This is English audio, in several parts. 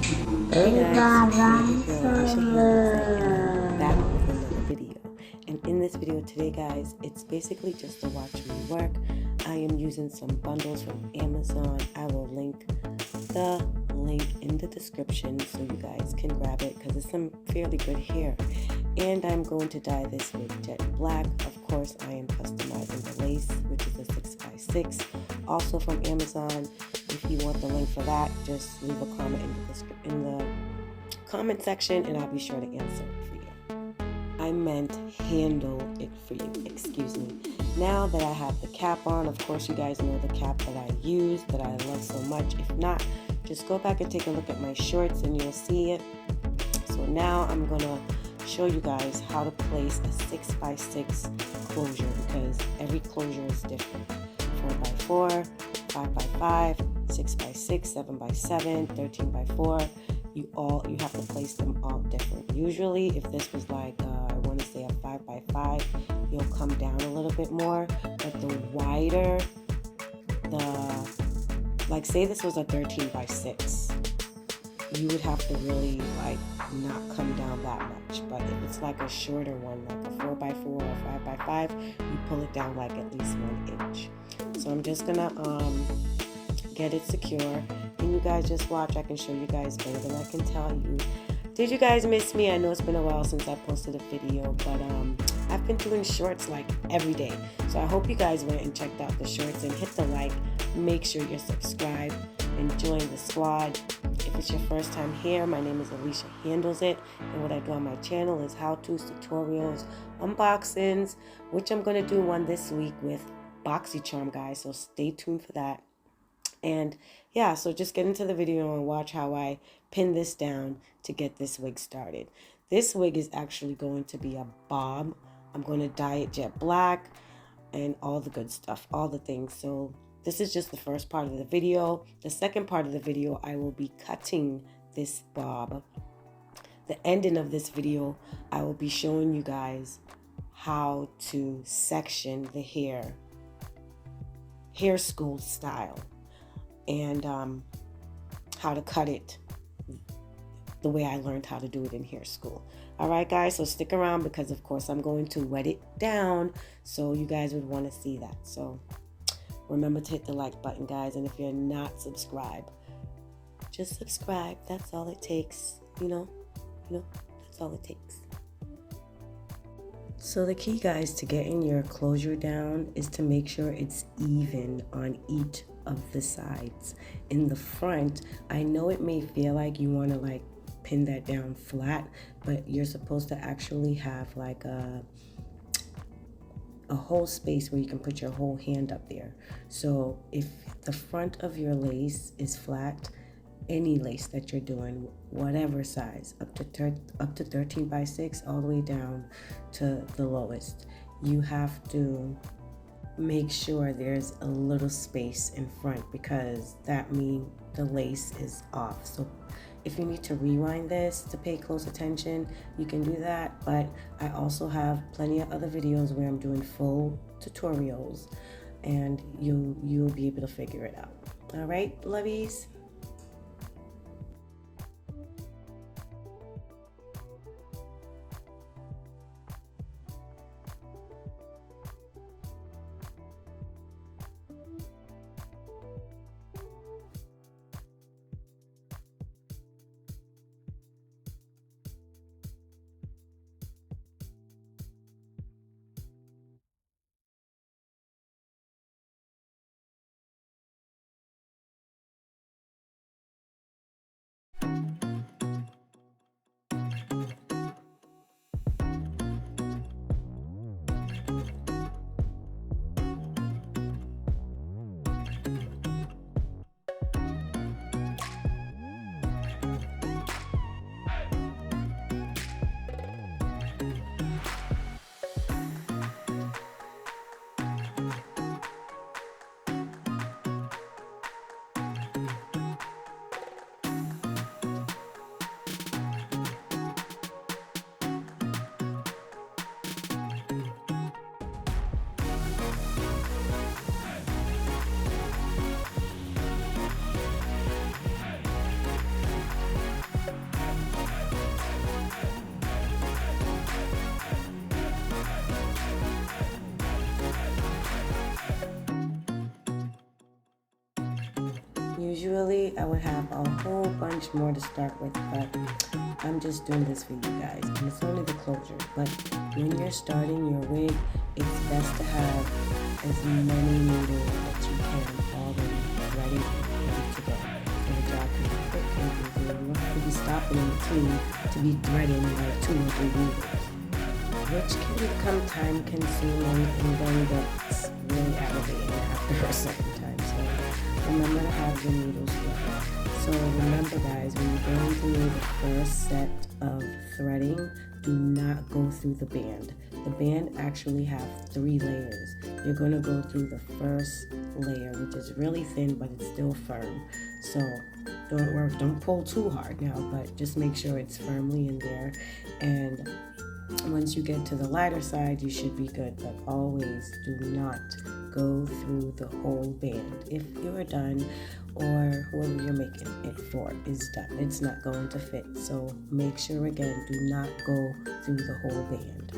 Hey guys, it's your girl Alicia Handles it, and I'm back with another video. And in this video today, guys, it's basically just to watch me work. I am using some bundles from Amazon. I will link the link in the description so you guys can grab it because it's some fairly good hair. And I'm going to dye this with jet black. Of course, I am customizing the lace, which is a 6x6, also from Amazon. If you want the link for that, just leave a comment in the comment section and I'll be sure to answer it for you. I meant handle it for you, excuse me. Now that I have the cap on, of course you guys know the cap that I use, that I love so much. If not, just go back and take a look at my shorts and you'll see it. So now I'm gonna show you guys how to place a 6x6 closure because every closure is different. 4x4, 5x5, 6x6, 7x7, 13x4. You have to place them all different. Usually, if this was like I want to say a 5x5, you'll come down a little bit more. But the wider like say this was a 13x6, you would have to really like not come down that much. But if it's like a shorter one, like a 4x4 or 5x5, you pull it down like at least 1 inch. So I'm just gonna get it secure, and you guys just watch. I can show you guys better than I can tell you. Did you guys miss me? I know it's been a while since I posted a video, but I've been doing shorts like every day. So I hope you guys went and checked out the shorts and hit the like. Make sure you're subscribed and join the squad. If it's your first time here, my name is Alicia Handles It, and what I do on my channel is how-tos, tutorials, unboxings, which I'm going to do one this week with BoxyCharm, guys, so stay tuned for that. And yeah, so just get into the video and watch how I pin this down to get this wig started. This wig is actually going to be a bob. I'm going to dye it jet black and all the good stuff, all the things. So this is just the first part of the video. The second part of the video, I will be cutting this bob. The ending of this video, I will be showing you guys how to section the hair school style, and how to cut it the way I learned how to do it in hair school. All right, guys, so stick around because, of course, I'm going to wet it down, so you guys would want to see that. So remember to hit the like button, guys, and if you're not subscribed, just subscribe. That's all it takes, you know, that's all it takes. So the key, guys, to getting your closure down is to make sure it's even on each of the sides. In the front, I know it may feel like you want to like pin that down flat, but you're supposed to actually have like a whole space where you can put your whole hand up there. So if the front of your lace is flat, any lace that you're doing, whatever size, up to 13x6 all the way down to the lowest, you have to make sure there's a little space in front because that means the lace is off. So if you need to rewind this to pay close attention, you can do that. But I also have plenty of other videos where I'm doing full tutorials, and you'll be able to figure it out. All right, lovies. Honestly, I would have a whole bunch more to start with, but I'm just doing this for you guys. And it's only the closure. But when you're starting your wig, it's best to have as many needles that you can already ready to go. So the job can be quick and easy. You don't have to be stopping in between to be threading like 2 or 3 needles, which can become time consuming and then gets really aggravating after a certain time. So remember to have your needles ready. So remember guys, when you're going to do the first set of threading, do not go through the band. The band actually have 3 layers. You're going to go through the first layer, which is really thin, but it's still firm. So don't pull too hard now, but just make sure it's firmly in there. And once you get to the lighter side, you should be good, but always do not go through the whole band. If you're done, or whoever you're making it for is done, it's not going to fit. So make sure again, do not go through the whole band.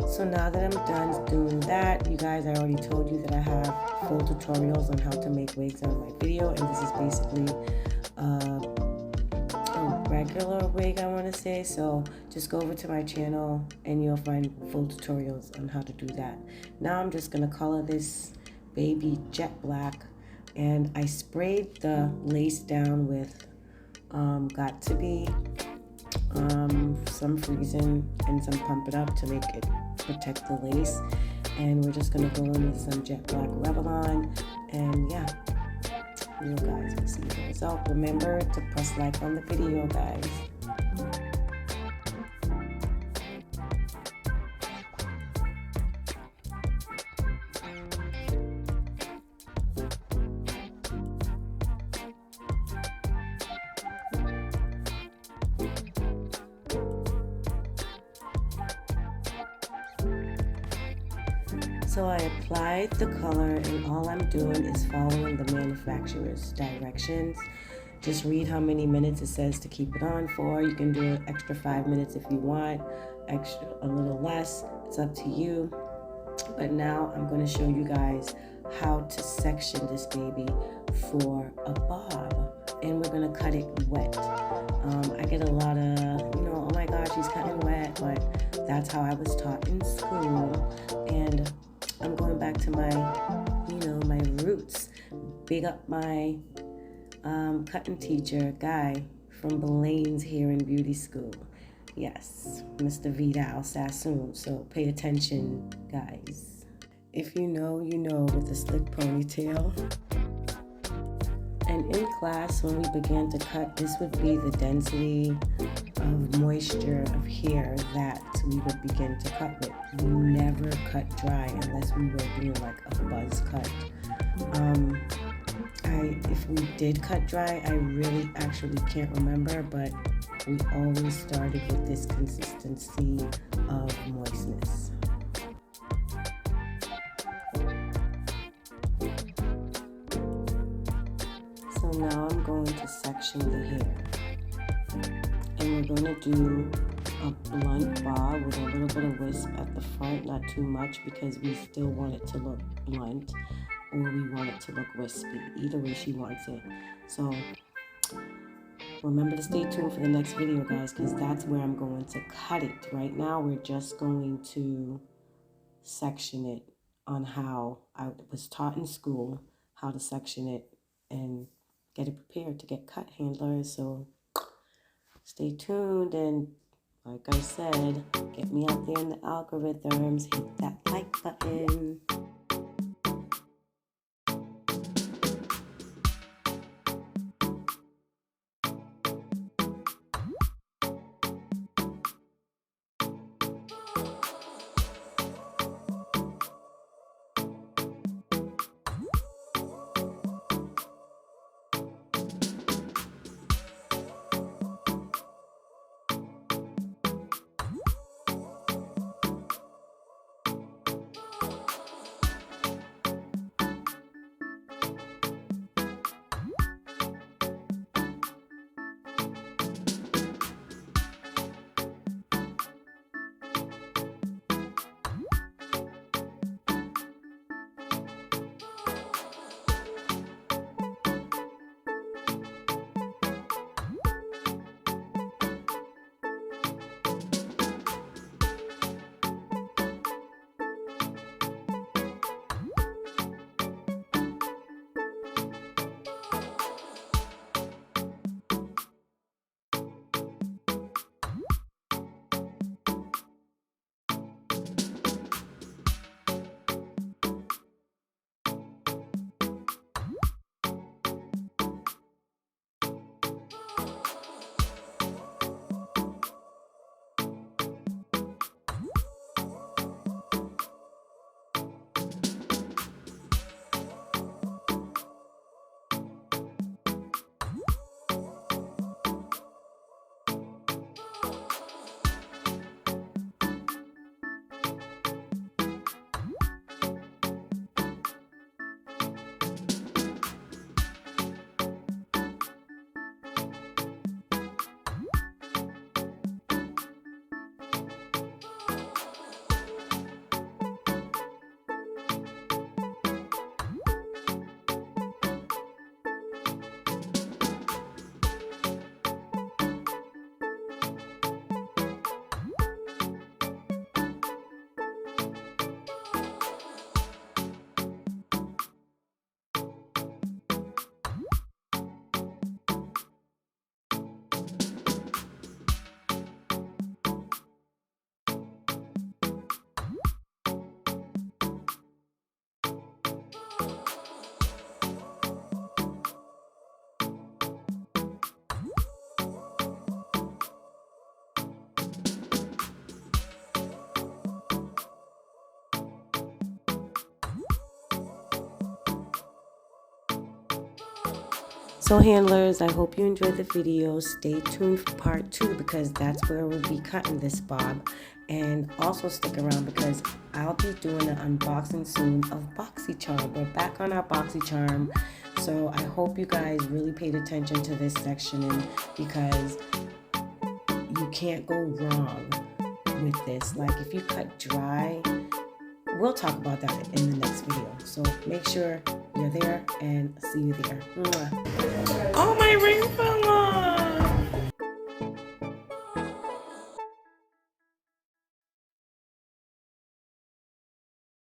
So now that I'm done doing that, you guys, I already told you that I have full tutorials on how to make wigs on my video, and this is basically a regular wig, I want to say. So just go over to my channel and you'll find full tutorials on how to do that. Now I'm just going to color this baby jet black, and I sprayed the lace down with Got To Be, some freezing and some Pump It Up to make it protect the lace. And we're just gonna go in with some jet black Revlon, and yeah, you guys will see the result. Remember to press like on the video, guys. So I applied the color, and all I'm doing is following the manufacturer's directions. Just read how many minutes it says to keep it on for. You can do an extra 5 minutes if you want, extra a little less. It's up to you. But now I'm going to show you guys how to section this baby for a bob, and we're going to cut it wet. I get a lot of, oh my gosh, she's cutting wet, but that's how I was taught in school, and I'm going back to my, my roots. Big up my cutting teacher, guy from Blaine's Hair and Beauty School. Yes, Mr. Vidal Sassoon. So pay attention, guys. If you know, you know, with the slick ponytail. And in class, when we began to cut, this would be the density of moisture of hair that we would begin to cut with. We never cut dry unless we were doing like a buzz cut. If we did cut dry, I really actually can't remember, but we always started with this consistency of moistness. So now I'm going to section the hair. And we're going to do a blunt bob with a little bit of wisp at the front, not too much because we still want it to look blunt, or we want it to look wispy. Either way she wants it. So remember to stay tuned for the next video, guys, because that's where I'm going to cut it. Right now we're just going to section it on how I was taught in school, how to section it and get it prepared to get cut, handlers. So stay tuned, and like I said, get me out there in the algorithms, hit that like button. So handlers, I hope you enjoyed the video. Stay tuned for part 2 because that's where we'll be cutting this bob. And also stick around because I'll be doing an unboxing soon of BoxyCharm. We're back on our BoxyCharm. So I hope you guys really paid attention to this section because you can't go wrong with this. Like if you cut dry, we'll talk about that in the next video. So make sure you're there and see you there. Mwah. Oh, my ring fell